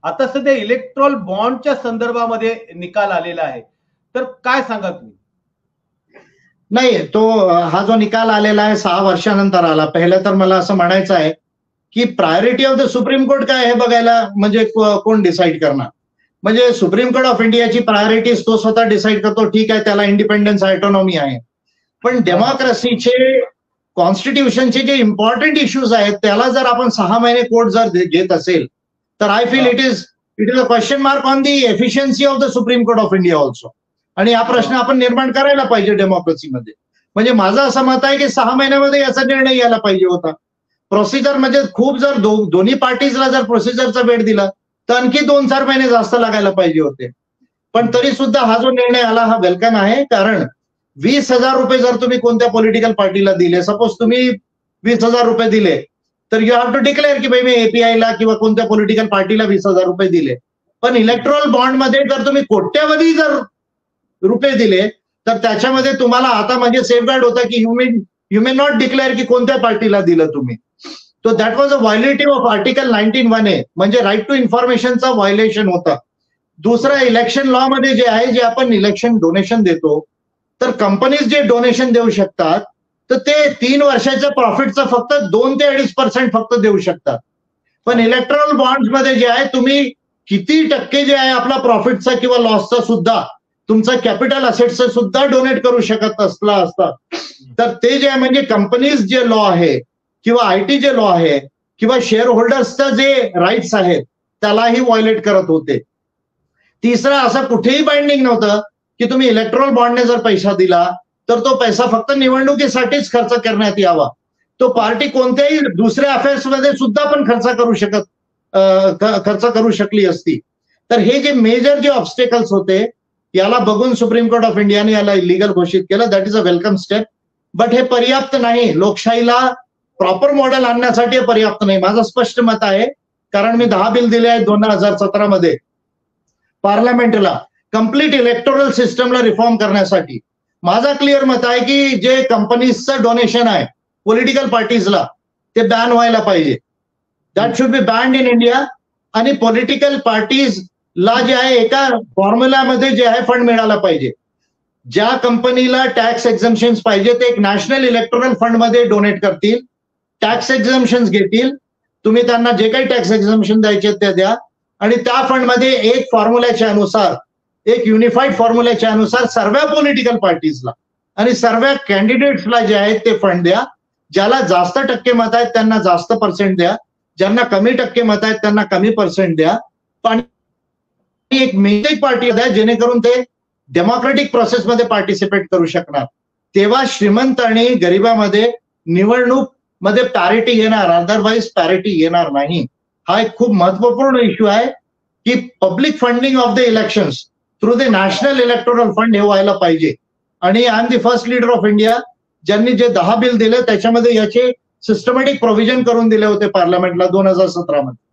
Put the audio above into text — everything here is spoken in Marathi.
आता सध्या इलेक्ट्रॉल बॉन्डच्या संदर्भामध्ये निकाल आलेला आहे, तर काय सांगा तुम्ही? नाही, तो हा जो निकाल आलेला आहे 6 वर्षानंतर आला. पहिलं तर मला असं म्हणायचं आहे की priority of the supreme court काय हे बघायला म्हणजे कोण डिसाईड करणार? म्हणजे सुप्रीम कोर्ट ऑफ इंडियाची प्रायोरिटीज तो स्वतः डिसाईड करतो, ठीक आहे, त्याला इंडिपेंडन्स ऑटोनॉमी आहे. पण डेमोक्रेसीचे कॉन्स्टिट्यूशनचे जे इम्पॉर्टंट इश्यूज आहेत त्याला जर आपण 6 महिने कोर्ट जर घेत असेल तर I feel it is a question mark on the efficiency of the supreme court of India also. आणि हा प्रश्न आपण निर्माण करायला पाहिजे डेमोक्रेसीमध्ये. म्हणजे माझं असं मत आहे की 6 महिन्यामध्ये याचा निर्णय यायला पाहिजे होता. प्रोसिजर म्हणजे खूप जर दोन्ही पार्टीजला जर प्रोसिजरचा वेळ दिला तर आणखी 2-4 महिने जास्त लागायला पाहिजे होते. पण तरी सुद्धा हा जो निर्णय आला हा वेलकम आहे. कारण 20,000 रुपये जर तुम्ही कोणत्या पॉलिटिकल पार्टीला दिले, सपोज तुम्ही 20,000 रुपये दिले, तर यू हॅव टू डिक्लेअर की भाई मी एपीआयला किंवा कोणत्या पॉलिटिकल पार्टीला 20,000 रुपये दिले. पण इलेक्ट्रॉल बॉन्डमध्ये जर तुम्ही कोट्यावधी जर रुपये दिले तर त्याच्यामध्ये तुम्हाला आता म्हणजे सेफगार्ड होता की यू मे नॉट डिक्लेअर की कोणत्या पार्टीला दिलं तुम्ही. तो that was a violative of article 19(1)(a) म्हणजे राईट टू इन्फॉर्मेशनचा व्हायोलेशन होता. दुसरं, इलेक्शन लॉ मध्ये जे आहे, जे आपण इलेक्शन डोनेशन देतो तर कंपनीज जे डोनेशन देऊ शकतात तर ते 3 वर्षाच्या प्रॉफिटचं फक्त 2 ते 2.5% फक्त देऊ शकतात. पण इलेक्ट्रॉल बॉन्ड्स मध्ये जे आहे तुम्ही किती टक्के जे आहे आपला प्रॉफिटचा किंवा लॉसचा सुद्धा तुमचा कॅपिटल असेट्सचा सुद्धा डोनेट करू शकत असता. तर ते जे आहे म्हणजे कंपनीज जे लॉ आहे किंवा आयटी जे लॉ आहे किंवा शेअर होल्डर्सचं जे राईट्स आहेत त्यालाही व्हायोलेट करत होते. तिसरं, असं कुठेही बाइंडिंग नव्हतं की तुम्ही इलेक्ट्रॉल बॉन्डने जर पैसा दिला तर तो पैसा फक्त निवडणुकीसाठीच खर्च करण्यात यावा. तो पार्टी कोणत्याही दुसऱ्या अफेअर्समध्ये सुद्धा पण खर्च करू शकली असती. तर हे जे मेजर जे ऑब्स्टेकल्स होते याला बघून सुप्रीम कोर्ट ऑफ इंडियाने याला इलिगल घोषित केलं. That is a welcome step. But हे पर्याप्त नाही. लोकशाहीला प्रॉपर मॉडेल आणण्यासाठी पर्याप्त नाही. माझं स्पष्ट मत आहे. कारण मी 10 बिल दिले आहेत 2017 मध्ये पार्लमेंटला कम्प्लीट इलेक्टोरल सिस्टमला रिफॉर्म करण्यासाठी. माझा क्लिअर मत आहे की जे कंपनीजचं डोनेशन आहे पॉलिटिकल पार्टीजला ते बॅन व्हायला पाहिजे. That should be band in India. आणि पॉलिटिकल पार्टीजला जे आहे एका फॉर्म्युलामध्ये जे आहे फंड मिळाला पाहिजे. ज्या कंपनीला टॅक्स एक्झम्पशन्स पाहिजे ते एक नॅशनल इलेक्टोरल फंड मध्ये डोनेट करतील, टॅक्स एक्झम्पशन्स घेतील. तुम्ही त्यांना जे काही टॅक्स एक्झम्पशन द्यायचे ते द्या आणि त्या फंडमध्ये एक फॉर्म्युल्याच्या अनुसार, एक युनिफाईड फॉर्म्युल्याच्या अनुसार सर्व पॉलिटिकल पार्टीजला आणि सर्व कॅन्डिडेट्सला जे आहेत ते फंड द्या. ज्याला जास्त टक्के मत आहेत त्यांना जास्त पर्सेंट द्या, ज्यांना कमी टक्के मत आहेत त्यांना कमी पर्सेंट द्या. पण एक मेजर पार्टी द्या जेणेकरून ते डेमोक्रेटिक प्रोसेसमध्ये पार्टिसिपेट करू शकणार. तेव्हा श्रीमंत आणि गरिबामध्ये निवडणूक मध्ये पॅरिटी येणार, अदरवाईज पॅरिटी येणार नाही. हा एक खूप महत्वपूर्ण इश्यू आहे की public funding of the elections through the national electoral fund हे व्हायला पाहिजे. आणि I am the first leader of India ज्यांनी जे 10 बिल दिले त्याच्यामध्ये याचे सिस्टमॅटिक प्रोव्हिजन करून दिले होते पार्लमेंटला 2017 मध्ये.